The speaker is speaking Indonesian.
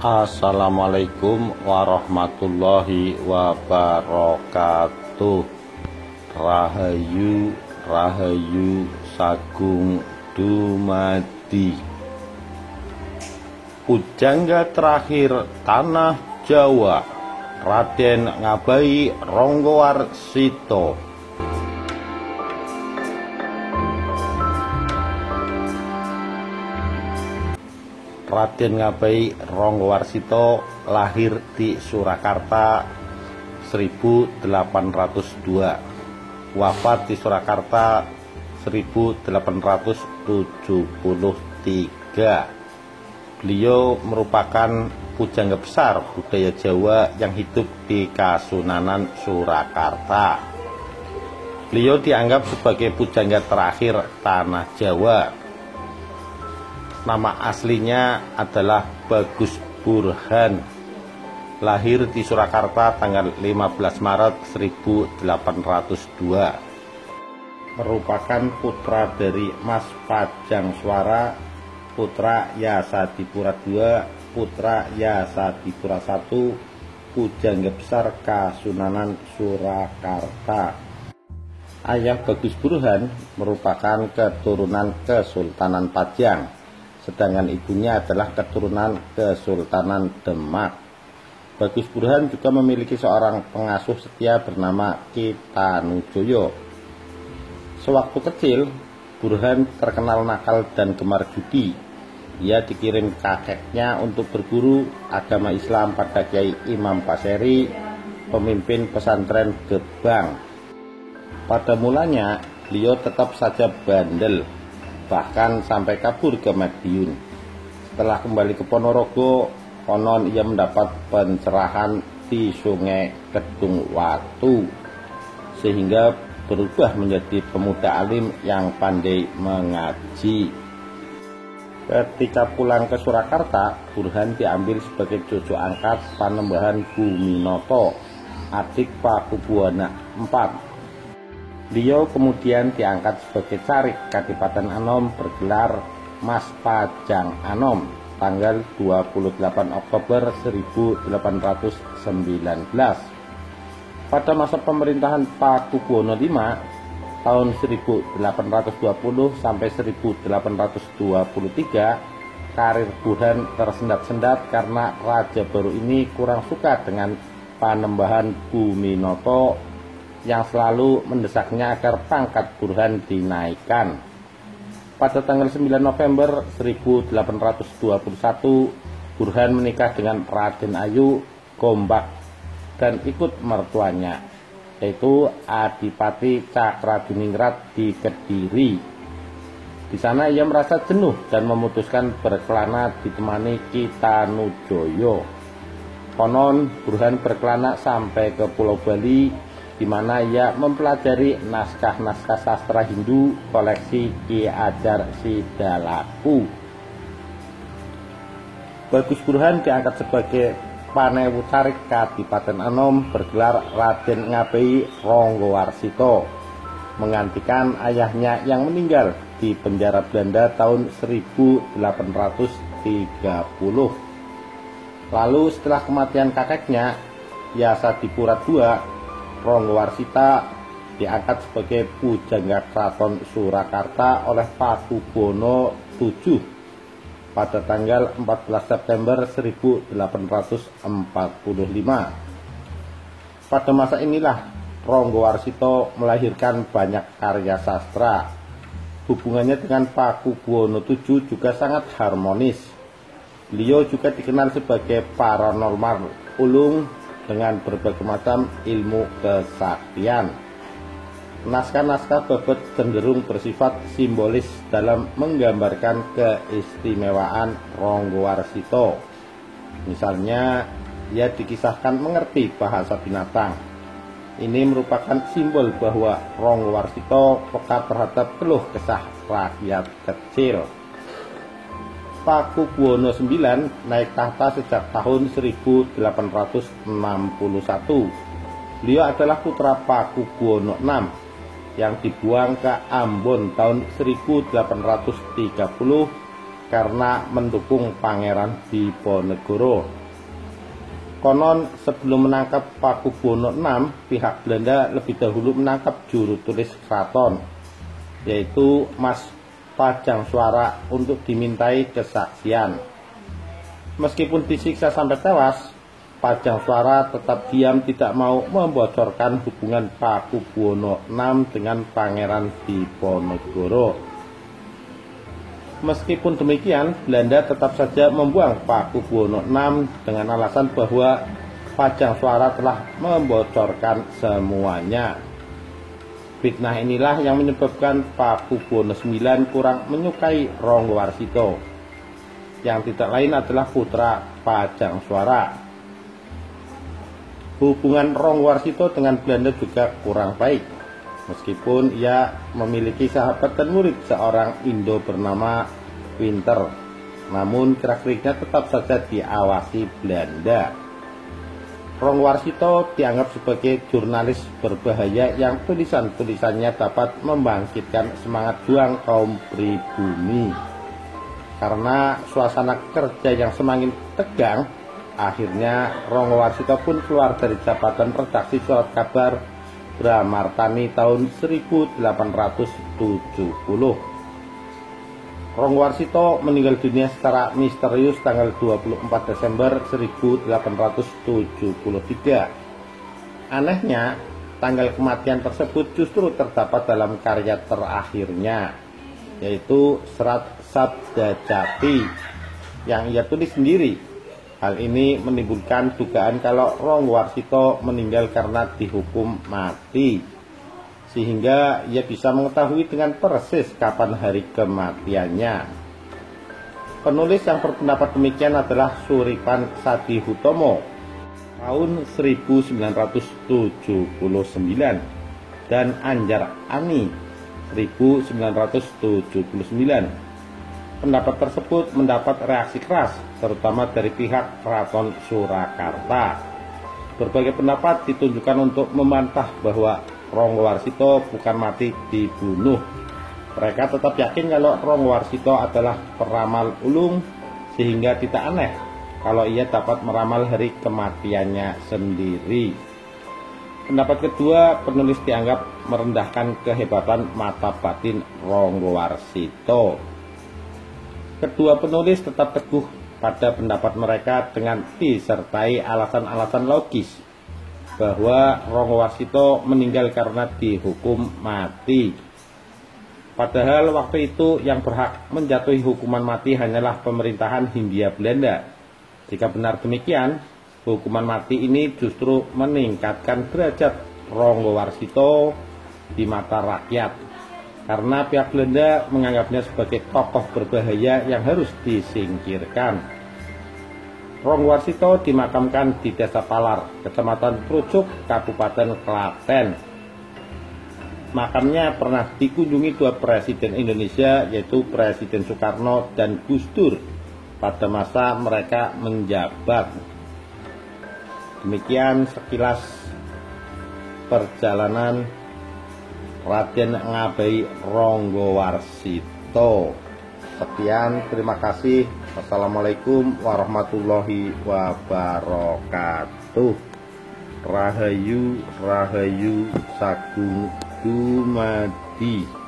Assalamualaikum warahmatullahi wabarakatuh. Rahayu Rahayu Sagung Dumadi. Pujangga terakhir tanah Jawa, Raden Ngabai Ronggowarsito. Raden Ngabai Ronggowarsito lahir di Surakarta 1802, wafat di Surakarta 1873. Beliau merupakan pujangga besar budaya Jawa yang hidup di Kasunanan Surakarta. Beliau dianggap sebagai pujangga terakhir tanah Jawa. Nama aslinya adalah Bagus Burhan. Lahir di Surakarta tanggal 15 Maret 1802. Merupakan putra dari Mas Pajang Swara, putra Yasadipura II, putra Yasadipura I, pujangga besar Kasunanan Surakarta. Ayah Bagus Burhan merupakan keturunan Kesultanan Pajang, sedangkan ibunya adalah keturunan Kesultanan Demak. Bagus Burhan juga memiliki seorang pengasuh setia bernama Ki Tanujoyo. Sewaktu kecil, Burhan terkenal nakal dan gemar judi. Ia dikirim kakeknya untuk berguru agama Islam pada Kiai Imam Paseri, pemimpin pesantren Gebang. Pada mulanya, beliau tetap saja bandel, bahkan sampai kabur ke Madiun. Setelah kembali ke Ponorogo, konon ia mendapat pencerahan di Sungai Kedung Watu, sehingga berubah menjadi pemuda alim yang pandai mengaji. Ketika pulang ke Surakarta, Burhan diambil sebagai cucu angkat Panembahan Buminoto, adik Pakubuwana IV. Beliau kemudian diangkat sebagai Carik Kadipaten Anom bergelar Mas Pajang Anom tanggal 28 Oktober 1819. Pada masa pemerintahan Pakubuwono V tahun 1820 sampai 1823, karir Burhan tersendat-sendat karena raja baru ini kurang suka dengan Panembahan Buminoto yang selalu mendesaknya agar pangkat Burhan dinaikkan. Pada tanggal 9 November 1821, Burhan menikah dengan Raden Ayu Gombak dan ikut mertuanya, yaitu Adipati Cakradiningrat di Kediri. Di sana ia merasa jenuh dan memutuskan berkelana ditemani Ki Tanujoyo. Konon Burhan berkelana sampai ke Pulau Bali, di mana ia mempelajari naskah-naskah sastra Hindu koleksi Ki Adar Sidalaku. Bagus Burhan diangkat sebagai Panewu Carik Kadipaten Anom bergelar Raden Ngabai Ronggowarsito, menggantikan ayahnya yang meninggal di penjara Belanda tahun 1830. Lalu setelah kematian kakeknya, Yasadipura II, Ronggowarsita diangkat sebagai pujangga Keraton Surakarta oleh Pakubuwono VII pada tanggal 14 September 1845. Pada masa inilah Ronggowarsito melahirkan banyak karya sastra. Hubungannya dengan Pakubuwono VII juga sangat harmonis. Beliau juga dikenal sebagai paranormal ulung dengan berbagai macam ilmu kesaktian. Naskah-naskah Babad cenderung bersifat simbolis dalam menggambarkan keistimewaan Ronggowarsito. Misalnya, ia dikisahkan mengerti bahasa binatang. Ini merupakan simbol bahwa Ronggowarsito peka terhadap keluh kesah rakyat kecil. Pakubuwono IX naik tahta sejak tahun 1861. Beliau adalah putra Pakubuwono VI yang dibuang ke Ambon tahun 1830 karena mendukung Pangeran Diponegoro. Konon sebelum menangkap Pakubuwono VI, pihak Belanda lebih dahulu menangkap juru tulis keraton, yaitu Mas Pajangsuara, untuk dimintai kesaksian. Meskipun disiksa sampai tewas, Pajangsuara tetap diam, tidak mau membocorkan hubungan Pakubuwono VI dengan Pangeran Diponegoro. Meskipun demikian, Belanda tetap saja membuang Pakubuwono VI dengan alasan bahwa Pajangsuara telah membocorkan semuanya. Fitnah inilah yang menyebabkan Pakubuwono IX kurang menyukai Ronggowarsito, yang tidak lain adalah putra Pajangsuara. Hubungan Ronggowarsito dengan Belanda juga kurang baik, meskipun ia memiliki sahabat dan murid seorang Indo bernama Winter, namun gerak-geriknya tetap saja diawasi Belanda. Ronggowarsito dianggap sebagai jurnalis berbahaya yang tulisan-tulisannya dapat membangkitkan semangat juang kaum pribumi. Karena suasana kerja yang semakin tegang, akhirnya Ronggowarsito pun keluar dari jabatan redaksi surat kabar Bramartani tahun 1870. Ronggowarsito meninggal dunia secara misterius tanggal 24 Desember 1873. Anehnya, tanggal kematian tersebut justru terdapat dalam karya terakhirnya, yaitu Serat Sabda Jati yang ia tulis sendiri. Hal ini menimbulkan dugaan kalau Ronggowarsito meninggal karena dihukum mati, sehingga ia bisa mengetahui dengan persis kapan hari kematiannya. Penulis yang berpendapat demikian adalah Suripan Sadihutomo tahun 1979 dan Anjar Ani 1979. Pendapat tersebut mendapat reaksi keras, terutama dari pihak Keraton Surakarta. Berbagai pendapat ditunjukkan untuk membantah bahwa Ronggowarsito bukan mati dibunuh. Mereka tetap yakin kalau Ronggowarsito adalah peramal ulung, sehingga tidak aneh kalau ia dapat meramal hari kematiannya sendiri. Pendapat kedua, penulis dianggap merendahkan kehebatan mata batin Ronggowarsito. Kedua penulis tetap teguh pada pendapat mereka dengan disertai alasan-alasan logis bahwa Ronggowarsito meninggal karena dihukum mati. Padahal waktu itu yang berhak menjatuhi hukuman mati hanyalah pemerintahan Hindia Belanda. Jika benar demikian, hukuman mati ini justru meningkatkan derajat Ronggowarsito di mata rakyat, karena pihak Belanda menganggapnya sebagai tokoh berbahaya yang harus disingkirkan. Ronggowarsito dimakamkan di Desa Palar, Kecamatan Trucuk, Kabupaten Klaten. Makamnya pernah dikunjungi dua presiden Indonesia, yaitu Presiden Soekarno dan Gus Dur pada masa mereka menjabat. Demikian sekilas perjalanan Raden Ngabai Ronggowarsito. Sekian, terima kasih. Wassalamualaikum warahmatullahi wabarakatuh. Rahayu Rahayu Sagung Dumadi.